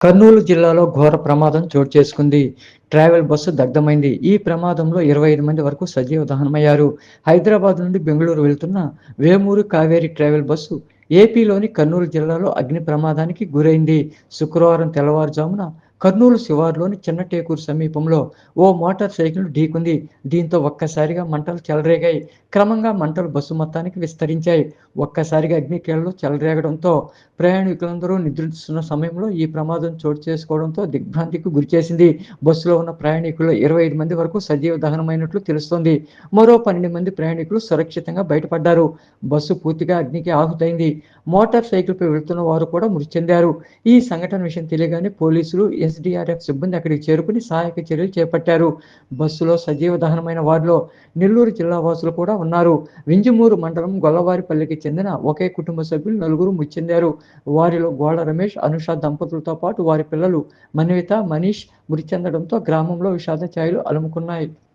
కర్నూలు జిల్లాలో ఘోర ప్రమాదం చోటు చేసుకుంది. ట్రావెల్ బస్సు దగ్ధమైంది. ఈ ప్రమాదంలో 25 మంది వరకు సజీవ దహనమయ్యారు. హైదరాబాద్ నుండి బెంగుళూరు వెళ్తున్న వేమూరు కావేరీ ట్రావెల్ బస్సు ఏపీలోని కర్నూలు జిల్లాలో అగ్ని ప్రమాదానికి గురైంది. శుక్రవారం తెల్లవారుజామున కర్నూలు శివారులోని చిన్నటేకూరు సమీపంలో ఓ మోటార్ సైకిల్‌ను ఢీకొంది. దీంతో ఒక్కసారిగా మంటలు చెలరేగాయి. క్రమంగా మంటలు బస్సు మొత్తానికి విస్తరించాయి. ఒక్కసారిగా అగ్నికీలలు చెలరేగడంతో ప్రయాణికులందరూ నిద్రిస్తున్న సమయంలో ఈ ప్రమాదం చోటు చేసుకోవడంతో దిగ్భ్రాంతికి గురిచేసింది. బస్సులో ఉన్న ప్రయాణికుల్లో 25 మంది వరకు సజీవ దహనమైనట్లు తెలుస్తోంది. మరో 12 మంది ప్రయాణికులు సురక్షితంగా బయటపడ్డారు. బస్సు పూర్తిగా అగ్నికి ఆహుతైంది. మోటార్ సైకిల్‌పై వెళ్తున్న వారు కూడా మృతి చెందారు. ఈ సంఘటన విషయం తెలియగానే పోలీసులు, ఎస్‌డీఆర్‌ఎఫ్ సిబ్బంది అక్కడికి చేరుకుని సహాయక చర్యలు చేపట్టారు. బస్సులో సజీవ దహనమైన వారిలో నెల్లూరు జిల్లా వాసులు కూడా ఉన్నారు. వింజమూరు మండలం గొల్లవారిపల్లికి చెందిన ఒకే కుటుంబ సభ్యులు నలుగురు మృతి చెందారు. వారిలో గోళ రమేష్, అనుష దంపతులతో పాటు వారి పిల్లలు మన్విత, మనీష్ మృతి చెందడంతో గ్రామంలో విషాద ఛాయలు అలుముకున్నాయి.